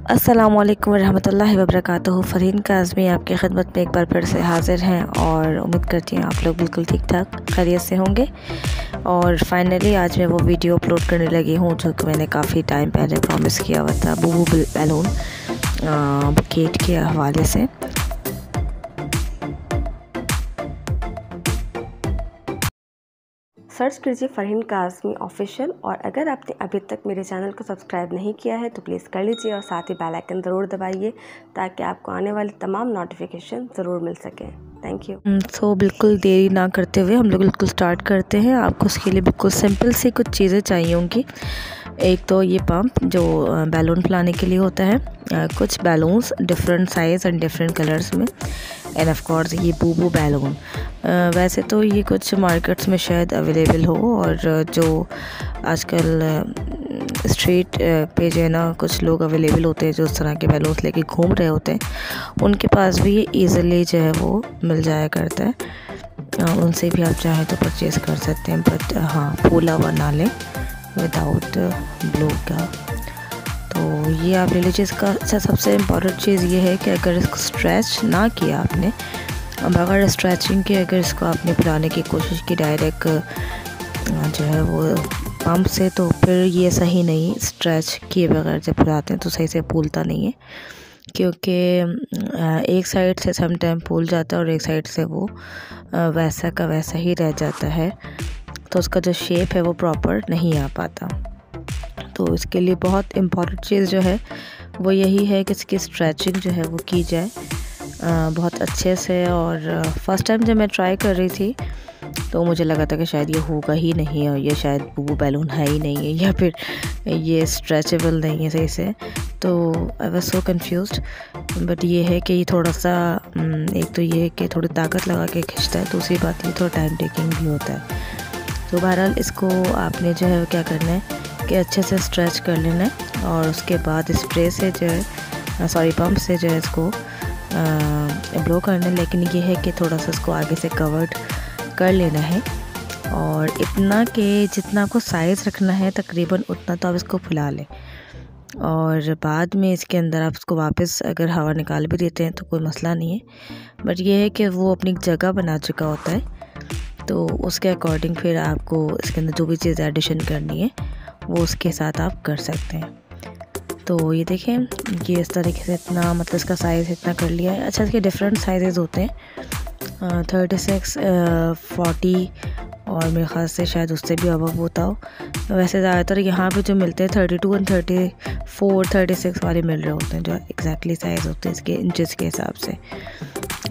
अस्सलामुअलैकुम रहमतुल्लाहि वबरकातुहू। फ़रहीन काज़मी आपकी खिदमत में एक बार फिर से हाज़िर हैं और उम्मीद करती हूँ आप लोग बिल्कुल ठीक ठाक खैरियत से होंगे। और फाइनली आज मैं वो वीडियो अपलोड करने लगी हूँ जो कि मैंने काफ़ी टाइम पहले प्रॉमिस किया हुआ था, बूबू बैलून बुकेट के हवाले से। सर्च कीजिए फ़रहीन काज़मी ऑफिशियल, और अगर आपने अभी तक मेरे चैनल को सब्सक्राइब नहीं किया है तो प्लीज़ कर लीजिए और साथ ही बेल आइकन ज़रूर दबाइए ताकि आपको आने वाली तमाम नोटिफिकेशन ज़रूर मिल सके। Thank you. तो बिल्कुल देरी ना करते हुए हम लोग बिल्कुल स्टार्ट करते हैं। आपको उसके लिए बिल्कुल सिंपल सी कुछ चीज़ें चाहिए होंगी। एक तो ये पंप जो बैलून फैलाने के लिए होता है, कुछ balloons different size and different colours में, एंड ऑफ कोर्स ये बूबू बैलून। वैसे तो ये कुछ मार्केट्स में शायद अवेलेबल हो, और जो आजकल स्ट्रीट पे जो है ना कुछ लोग अवेलेबल होते हैं जो उस तरह के बैलून्स लेके घूम रहे होते हैं, उनके पास भी ये ईज़िली जो है वो मिल जाया करता है। उनसे भी आप चाहें तो परचेज़ कर सकते हैं, बट हाँ फूला हुआ ना लें विदाउट ब्लू का। तो ये आप ले लीजिए। इसका सबसे इम्पॉर्टेंट चीज़ ये है कि अगर इसको स्ट्रेच ना किया आपने, अब अगर स्ट्रेचिंग की अगर इसको आपने फैलाने की कोशिश की डायरेक्ट जो है वो पंप से, तो फिर ये सही नहीं। स्ट्रेच किए बगैर जब फैलाते हैं तो सही से फूलता नहीं है, क्योंकि एक साइड से सम टाइम फूल जाता है और एक साइड से वो वैसा का वैसा ही रह जाता है, तो उसका जो शेप है वो प्रॉपर नहीं आ पाता। तो इसके लिए बहुत इम्पॉर्टेंट चीज़ जो है वो यही है कि इसकी स्ट्रेचिंग जो है वो की जाए बहुत अच्छे से। और फर्स्ट टाइम जब मैं ट्राई कर रही थी तो मुझे लगा था कि शायद ये होगा ही नहीं, और ये शायद बूबू बैलून है ही नहीं है, या फिर ये स्ट्रेचेबल नहीं है सही से। तो I was so confused. But ये है कि ये थोड़ा सा एक तो ये है कि थोड़ी ताकत लगा के खींचता है, दूसरी बात ये थोड़ा टाइम टेकिंग भी होता है। तो बहरहाल इसको आपने जो है क्या करना है कि अच्छे से स्ट्रेच कर लेना है, और उसके बाद स्प्रे से जो है पंप से जो है इसको ब्लो करना है। लेकिन ये है कि थोड़ा सा इसको आगे से कवर्ड कर लेना है, और इतना कि जितना आपको साइज़ रखना है तकरीबन उतना तो आप इसको फुला लें, और बाद में इसके अंदर आप इसको वापस अगर हवा निकाल भी देते हैं तो कोई मसला नहीं है। बट ये है कि वो अपनी जगह बना चुका होता है, तो उसके अकॉर्डिंग फिर आपको इसके अंदर जो भी चीज़ एडिशन करनी है वो उसके साथ आप कर सकते हैं। तो ये देखें, ये इस तरीके से इतना मतलब इसका साइज़ इतना कर लिया है। अच्छा, इसके डिफरेंट साइज़ होते हैं, 36, 40, और मेरे ख़्याल से शायद उससे भी अबव होता हो। वैसे ज़्यादातर यहाँ पे जो मिलते हैं 32 और 34, 36 वाले मिल रहे होते हैं, जो एग्जैक्टली साइज़ होते हैं इसके इंचज़ के हिसाब से।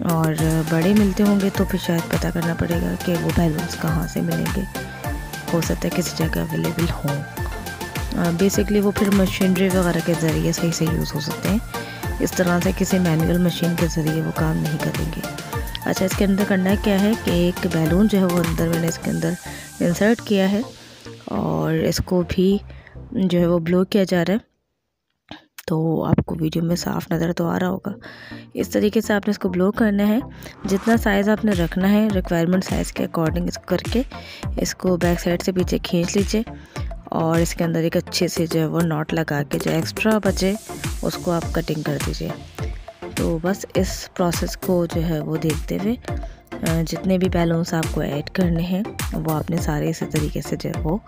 और बड़े मिलते होंगे तो फिर शायद पता करना पड़ेगा कि वो बैलून्स कहाँ से मिलेंगे, हो सकता है किसी जगह अवेलेबल हों। बेसिकली वो फिर मशीनरी वगैरह के ज़रिए सही से यूज़ हो सकते हैं, इस तरह से किसी मैनुअल मशीन के ज़रिए वो काम नहीं करेंगे। अच्छा, इसके अंदर करना क्या है कि एक बैलून जो है वो अंदर मैंने इसके अंदर इंसर्ट किया है, और इसको भी जो है वो ब्लो किया जा रहा है। तो आपको वीडियो में साफ़ नज़र तो आ रहा होगा। इस तरीके से आपने इसको ब्लो करना है। जितना साइज़ आपने रखना है रिक्वायरमेंट साइज़ के अकॉर्डिंग इसको करके इसको बैक साइड से पीछे खींच लीजिए, और इसके अंदर एक अच्छे से जो है वो नॉट लगा के जो एक्स्ट्रा बचे उसको आप कटिंग कर दीजिए। तो बस इस प्रोसेस को जो है वो देखते हुए जितने भी बैलून्स आपको ऐड करने हैं वो आपने सारे इसी तरीके से जो है वो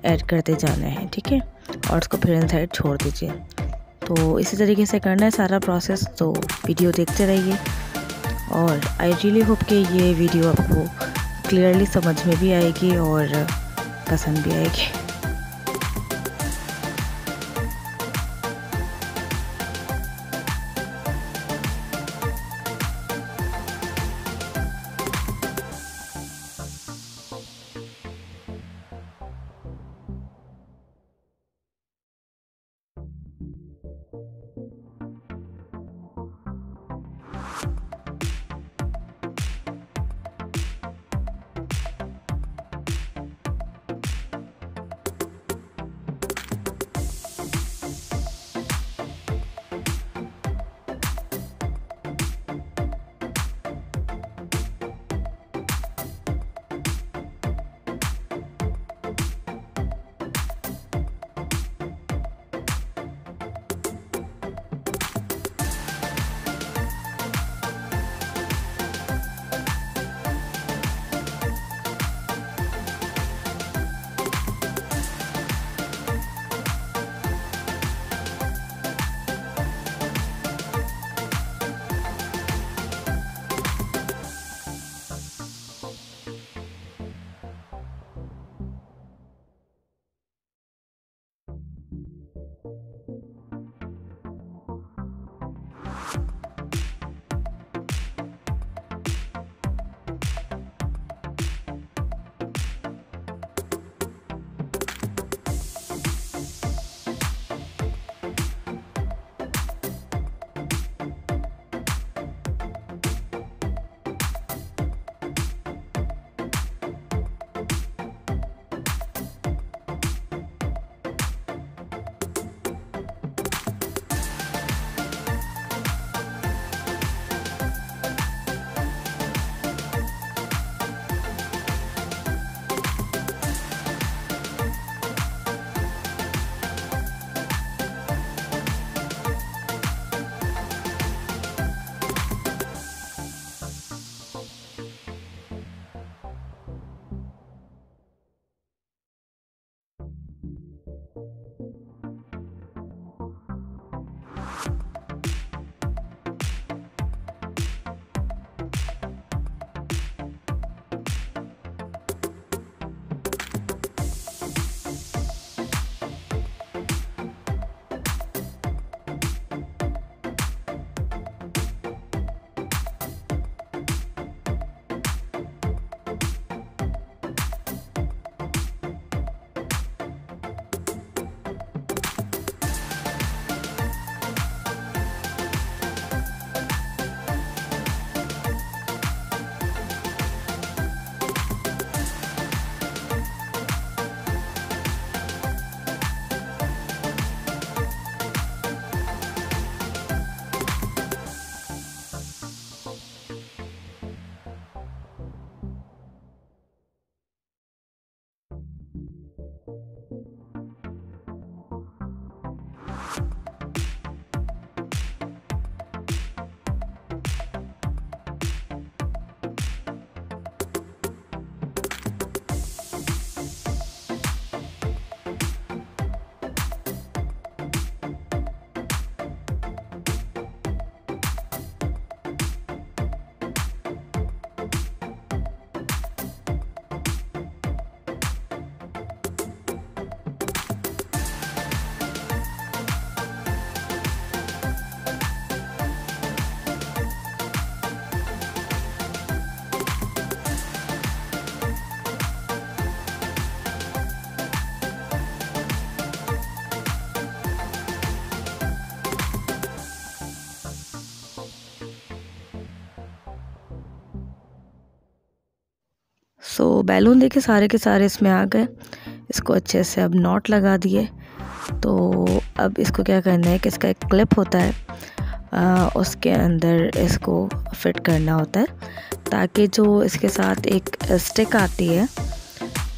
ऐड करते जाना है, ठीक है। और उसको फिर इनसाइड छोड़ दीजिए। तो इसी तरीके से करना है सारा प्रोसेस। तो वीडियो देखते रहिए, और आई रियली होप कि ये वीडियो आपको क्लियरली समझ में भी आएगी और पसंद भी आएगी। सो बैलून देखिए सारे के सारे इसमें आ गए। इसको अच्छे से अब नॉट लगा दिए। तो अब इसको क्या करना है कि इसका एक क्लिप होता है, उसके अंदर इसको फिट करना होता है ताकि जो इसके साथ एक स्टिक आती है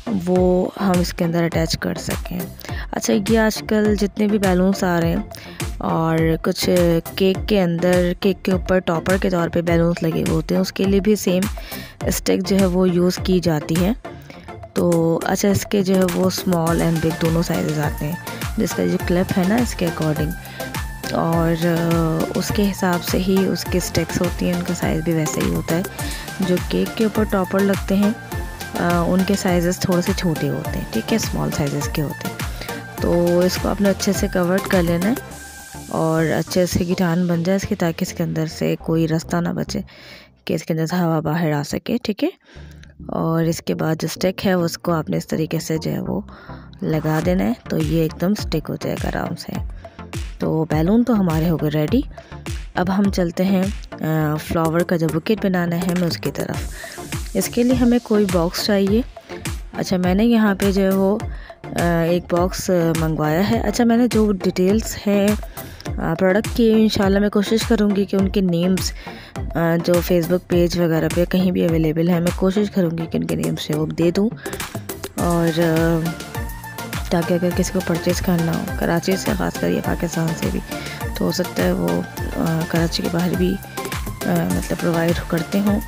वो हम इसके अंदर अटैच कर सकें। अच्छा, ये आजकल जितने भी बैलून्स आ रहे हैं और कुछ केक के अंदर, केक के ऊपर टॉपर के तौर पे बैलून्स लगे हुए होते हैं, उसके लिए भी सेम स्टिक जो है वो यूज़ की जाती है। तो अच्छा, इसके जो है वो स्मॉल एंड बिग दोनों साइजेस आते हैं, जिसका जो क्लिप है ना इसके अकॉर्डिंग, और उसके हिसाब से ही उसके स्टिक्स होती हैं, उनका साइज़ भी वैसा ही होता है। जो केक के ऊपर टॉपर लगते हैं उनके साइजेस थोड़े से छोटे होते हैं, ठीक है, स्मॉल साइजेस के होते हैं। तो इसको आपने अच्छे से कवर कर लेना है और अच्छे से गिटान बन जाए इसके, ताकि इसके अंदर से कोई रास्ता ना बचे कि इसके अंदर से हवा बाहर आ सके, ठीक है। और इसके बाद जो स्टिक है उसको आपने इस तरीके से जो है वो लगा देना है, तो ये एकदम स्टिक हो जाएगा आराम से। तो बैलून तो हमारे हो गए रेडी। अब हम चलते हैं फ्लावर का जो बुकेट बनाना है हमें उसकी तरफ। इसके लिए हमें कोई बॉक्स चाहिए। अच्छा, मैंने यहाँ पे जो है वो एक बॉक्स मंगवाया है। अच्छा, मैंने जो डिटेल्स हैं प्रोडक्ट की, इंशाल्लाह मैं कोशिश करूँगी कि उनके नेम्स जो फेसबुक पेज वगैरह पे कहीं भी अवेलेबल है, मैं कोशिश करूँगी कि उनके नेम्स से वो दे दूँ, और ताकि अगर किसी को परचेज़ करना हो कराची से, ख़ासकर या पाकिस्तान से भी, तो हो सकता है वो कराची के बाहर भी मतलब प्रोवाइड करते हों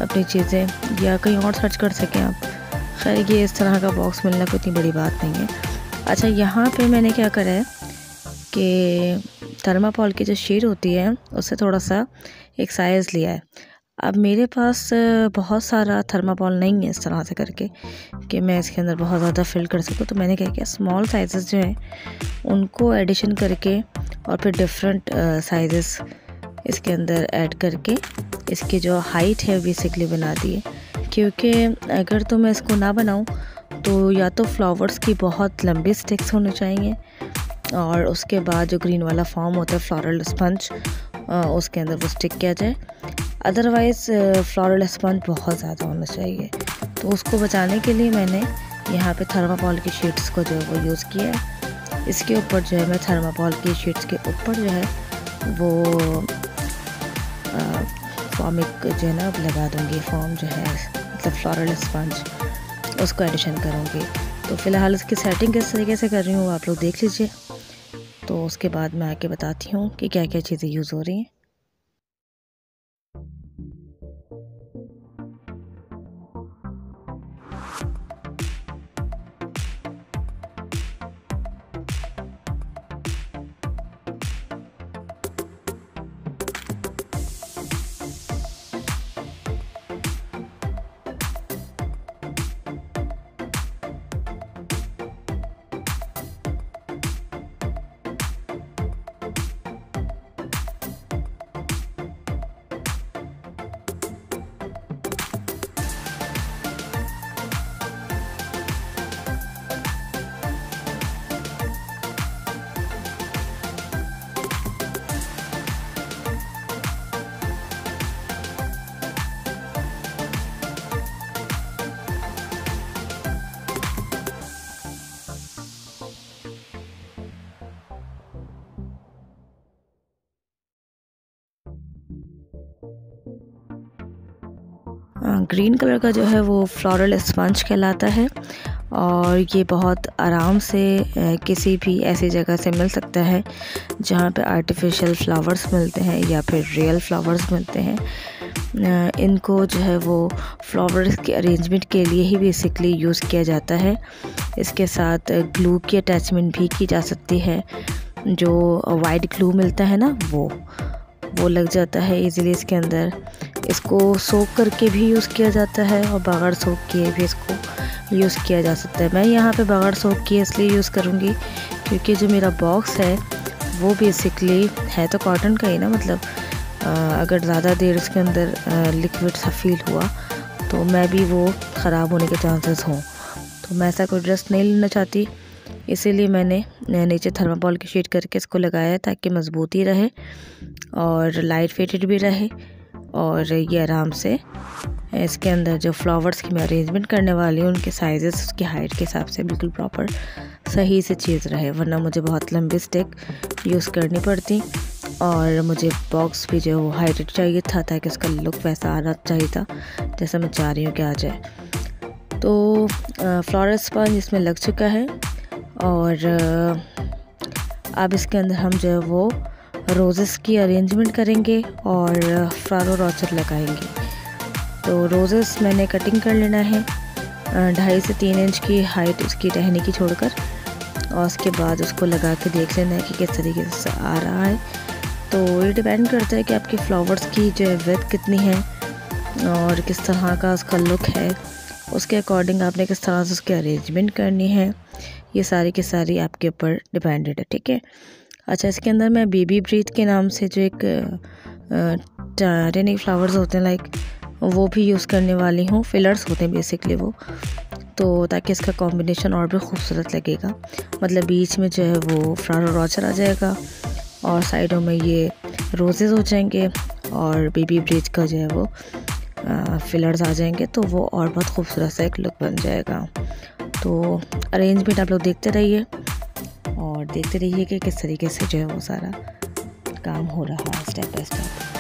अपनी चीज़ें, या कहीं और सर्च कर सकें आप। खैर, ये इस तरह का बॉक्स मिलना कोई इतनी बड़ी बात नहीं है। अच्छा, यहाँ पे मैंने क्या करा है कि थर्माकोल की जो शीट होती है उससे थोड़ा सा एक साइज़ लिया है। अब मेरे पास बहुत सारा थर्माकोल नहीं है इस तरह से करके कि मैं इसके अंदर बहुत ज़्यादा फिल कर सकूँ, तो मैंने क्या किया, स्मॉल साइज़ेस जो हैं उनको एडिशन करके और फिर डिफरेंट साइज़ेस इसके अंदर ऐड करके इसकी जो हाइट है बेसिकली बना दी है। क्योंकि अगर तो मैं इसको ना बनाऊँ तो या तो फ्लावर्स की बहुत लंबी स्टिक्स होने चाहिए, और उसके बाद जो ग्रीन वाला फॉर्म होता है फ्लोरल स्पंज, उसके अंदर वो स्टिक किया जाए। अदरवाइज़ फ्लोरल स्पंज बहुत ज़्यादा होना चाहिए। तो उसको बचाने के लिए मैंने यहाँ पे थर्माकोल की शीट्स को जो है वो यूज़ किया है। इसके ऊपर जो है मैं थर्माकोल की शीट्स के ऊपर जो है वो फॉर्म एक जो है ना लगा दूँगी, फॉर्म जो है मतलब फ्लोरल स्पंज, उसको एडिशन करूँगी। तो फ़िलहाल इसकी सेटिंग किस तरीके से कर रही हूँ आप लोग देख लीजिए, तो उसके बाद मैं आके बताती हूँ कि क्या क्या चीज़ें यूज़ हो रही हैं। ग्रीन कलर का जो है वो फ्लोरल स्पंज कहलाता है और ये बहुत आराम से किसी भी ऐसी जगह से मिल सकता है जहाँ पे आर्टिफिशियल फ्लावर्स मिलते हैं या फिर रियल फ्लावर्स मिलते हैं। इनको जो है वो फ्लावर्स के अरेंजमेंट के लिए ही बेसिकली यूज़ किया जाता है। इसके साथ ग्लू की अटैचमेंट भी की जा सकती है, जो वाइट ग्लू मिलता है ना वो लग जाता है इजीली इसके अंदर। इसको सोक करके भी यूज़ किया जाता है और बगैर सोक किए भी इसको यूज़ किया जा सकता है। मैं यहाँ पे बगैर सोक किए इसलिए यूज़ करूँगी क्योंकि जो मेरा बॉक्स है वो बेसिकली है तो कॉटन का ही ना, मतलब अगर ज़्यादा देर उसके अंदर लिक्विड सा फील हुआ तो मैं भी वो ख़राब होने के चांसेस हों, तो मैं ऐसा कोई रिस्क नहीं लेना चाहती। इसीलिए मैंने नीचे थर्माकोल की शीट करके इसको लगाया ताकि मजबूती रहे और लाइट वेटेड भी रहे और ये आराम से इसके अंदर जो फ्लावर्स की मैं अरेंजमेंट करने वाली हूँ उनके साइजेस उसकी हाइट के हिसाब से बिल्कुल प्रॉपर सही से चीज़ रहे, वरना मुझे बहुत लंबी स्टिक यूज़ करनी पड़ती और मुझे बॉक्स भी जो हाइटेड चाहिए था ताकि उसका लुक वैसा आना चाहिए था जैसा मैं चाह रही हूँ कि आ जाए। तो फ्लोरल स्पंज इसमें लग चुका है और अब इसके अंदर हम जो है वो रोज़ेस की अरेंजमेंट करेंगे और फ्लावर रॉचर लगाएंगे। तो रोज़ेस मैंने कटिंग कर लेना है 2.5 से 3 इंच की हाइट उसकी रहने की छोड़कर, और उसके बाद उसको लगा के देख लेना है कि किस तरीके से आ रहा है। तो ये डिपेंड करता है कि आपके फ्लावर्स की जो है विड्थ कितनी है और किस तरह का उसका लुक है, उसके अकॉर्डिंग आपने किस तरह से उसकी अरेंजमेंट करनी है, ये सारी की सारी आपके ऊपर डिपेंडेड है, ठीक है। अच्छा, इसके अंदर मैं बेबी ब्रीथ के नाम से जो एक टेनिक फ्लावर्स होते हैं लाइक वो भी यूज़ करने वाली हूँ। फिलर्स होते हैं बेसिकली वो, तो ताकि इसका कॉम्बिनेशन और भी खूबसूरत लगेगा। मतलब बीच में जो है वो फ्लावर रॉचर आ जाएगा और साइडों में ये रोजेज़ हो जाएंगे और बेबी ब्रीथ का जो है वो फिलर्स आ जाएंगे, तो वो और बहुत खूबसूरत सा एक लुक बन जाएगा। तो अरेंजमेंट आप लोग देखते रहिए और देखते रहिए कि किस तरीके से जो है वो सारा काम हो रहा है स्टेप बाय स्टेप।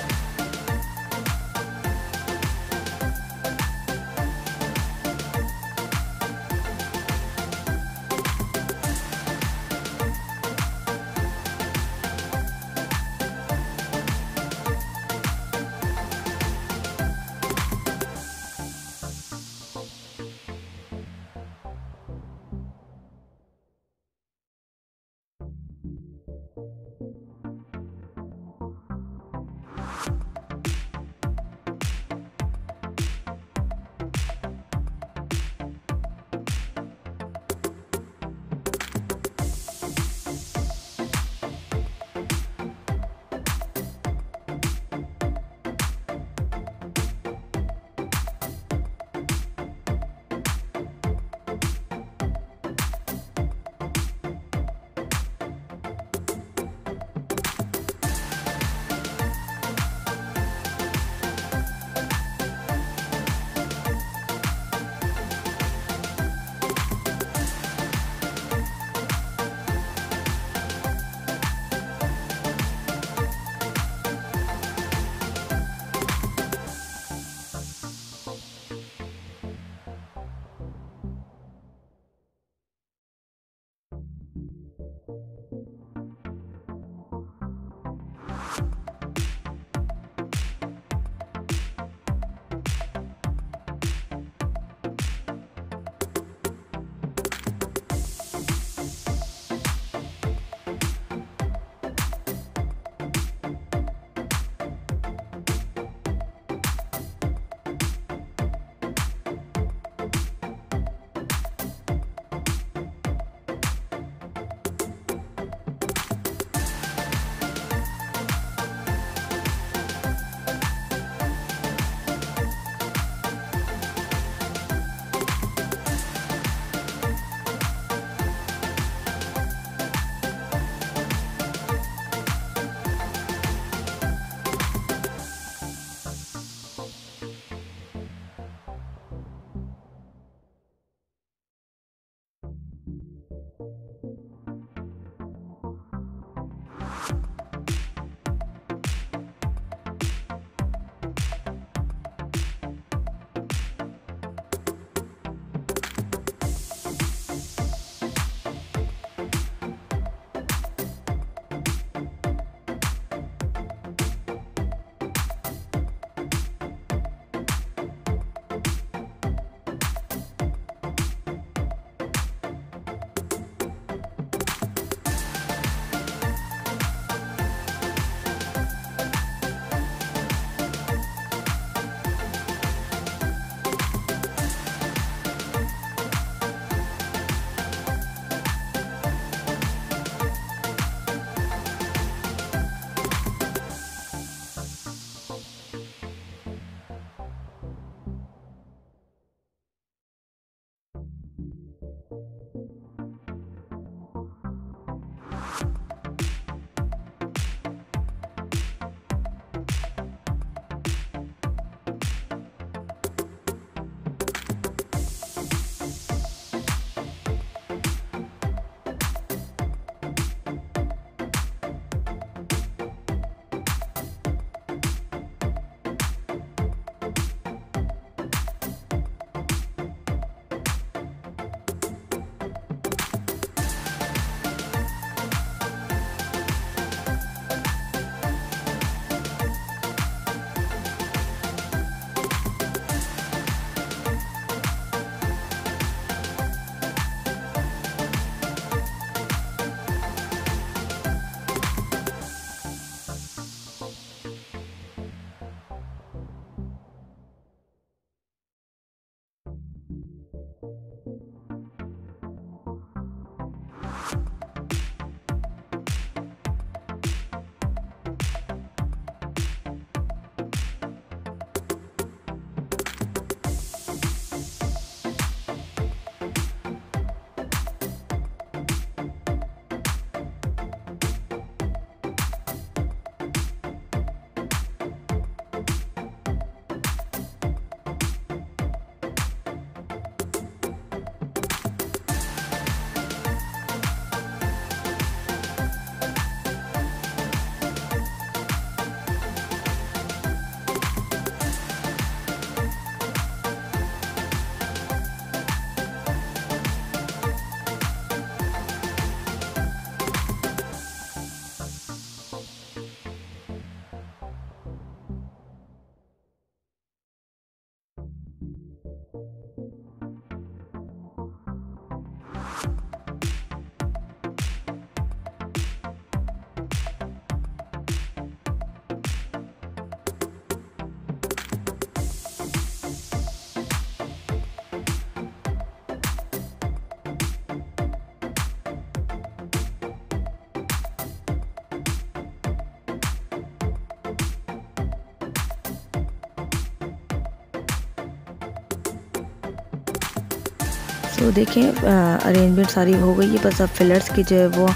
तो देखें अरेंजमेंट सारी हो गई है, बस अब फिलर्स की जो है वो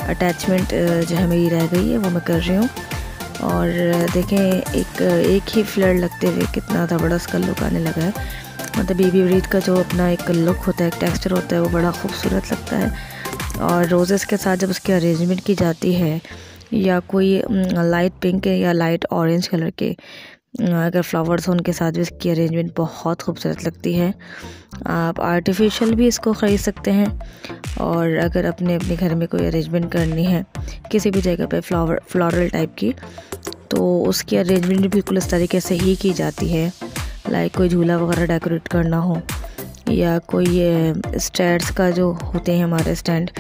अटैचमेंट जो है मेरी रह गई है, वो मैं कर रही हूँ। और देखें एक ही फ्लर लगते हुए कितना ज़बरदस्त उसका लुक आने लगा है। मतलब बेबी ब्रीथ का जो अपना एक लुक होता है, एक टेक्सचर होता है, वो बड़ा खूबसूरत लगता है। और रोज़ेस के साथ जब उसकी अरेंजमेंट की जाती है, या कोई लाइट पिंक या लाइट ऑरेंज कलर के अगर फ्लावर्स हो उनके साथ भी इसकी अरेंजमेंट बहुत खूबसूरत लगती है। आप आर्टिफिशियल भी इसको ख़रीद सकते हैं, और अगर अपने घर में कोई अरेंजमेंट करनी है किसी भी जगह पे फ्लोरल टाइप की, तो उसकी अरेंजमेंट बिल्कुल इस तरीके से ही की जाती है। लाइक कोई झूला वगैरह डेकोरेट करना हो, या कोई स्टैंड्स का जो होते हैं हमारे स्टैंड,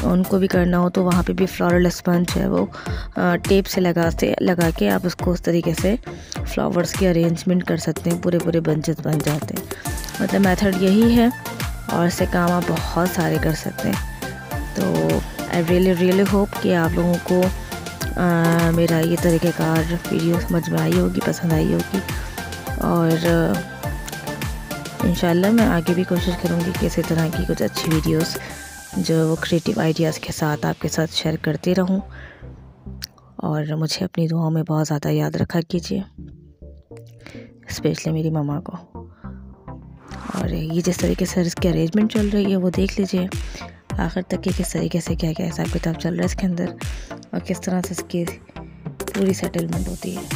उनको भी करना हो, तो वहाँ पे भी फ्लोरल स्पंज है वो टेप से लगा के आप उसको उस तरीके से फ्लावर्स की अरेंजमेंट कर सकते हैं, पूरे बंचेस बन जाते हैं। मतलब मेथड यही है, और इससे काम आप बहुत सारे कर सकते हैं। तो आई रियली होप कि आप लोगों को मेरा ये तरीक़ेकार वीडियो समझ में आई होगी, पसंद आई होगी। और इंशाल्लाह मैं आगे भी कोशिश करूँगी कि इसी तरह की कुछ अच्छी वीडियोस जो वो क्रिएटिव आइडियाज़ के साथ आपके साथ शेयर करती रहूं। और मुझे अपनी दुआओं में बहुत ज़्यादा याद रखा कीजिए, स्पेशली मेरी मम्मा को। और ये जिस तरीके से इसकी अरेंजमेंट चल रही है वो देख लीजिए आखिर तक कि किस तरीके से क्या क्या हिसाब किताब चल रहा है इसके अंदर, और किस तरह से इसकी पूरी सेटलमेंट होती है।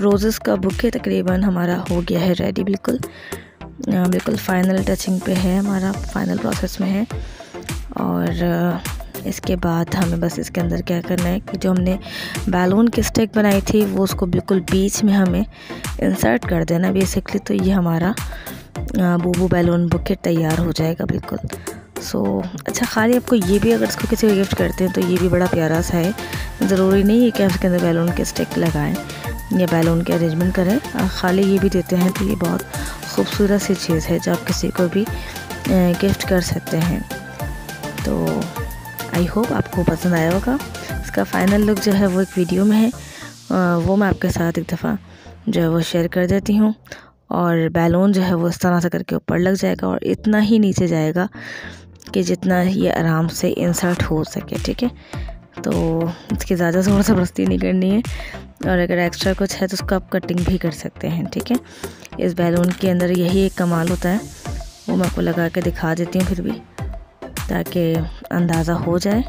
रोज़ेस का बुके तकरीबन हमारा हो गया है रेडी, बिल्कुल फ़ाइनल टचिंग पे है, हमारा फ़ाइनल प्रोसेस में है। और इसके बाद हमें बस इसके अंदर क्या करना है कि जो हमने बैलून की स्टिक बनाई थी वो उसको बिल्कुल बीच में हमें इंसर्ट कर देना बेसिकली। तो ये हमारा बूबू बैलून बुके तैयार हो जाएगा बिल्कुल। अच्छा, खाली आपको ये भी अगर इसको किसी को गिफ्ट करते हैं तो ये भी बड़ा प्यारा सा है। ज़रूरी नहीं है कि आप इसके अंदर बैलून के स्टिक लगाएं या बैलून के अरेंजमेंट करें, खाली ये भी देते हैं तो ये बहुत खूबसूरत सी चीज़ है जो आप किसी को भी गिफ्ट कर सकते हैं। तो आई होप आपको पसंद आया होगा। इसका फ़ाइनल लुक जो है वो एक वीडियो में है, वो मैं आपके साथ एक दफ़ा जो है वो शेयर कर देती हूँ। और बैलून जो है वो इस तरह से करके ऊपर लग जाएगा और इतना ही नीचे जाएगा कि जितना ये आराम से इंसर्ट हो सके, ठीक है। तो इसकी ज़्यादा ज़ोर ज़बरदस्ती नहीं करनी है, और अगर एक्स्ट्रा कुछ है तो उसको आप कटिंग भी कर सकते हैं, ठीक है। इस बैलून के अंदर यही एक कमाल होता है, वो मैं आपको लगा के दिखा देती हूँ फिर भी, ताकि अंदाज़ा हो जाए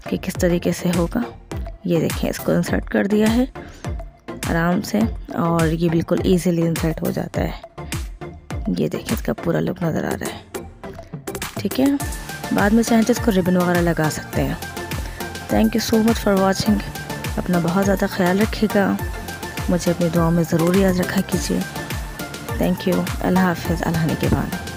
कि किस तरीके से होगा। ये देखें, इसको इंसर्ट कर दिया है आराम से, और ये बिल्कुल ईज़िली इंसर्ट हो जाता है। ये देखें, इसका पूरा लुक नज़र आ रहा है, ठीक है। बाद में चाहें तो इसको रिबन वगैरह लगा सकते हैं। Thank you so much for watching. अपना बहुत ज़्यादा ख्याल रखिएगा। मुझे अपनी दुआओं में ज़रूर याद रखा कीजिए। Thank you. अल्लाह हाफ़िज़। अल्लाह निगहबान।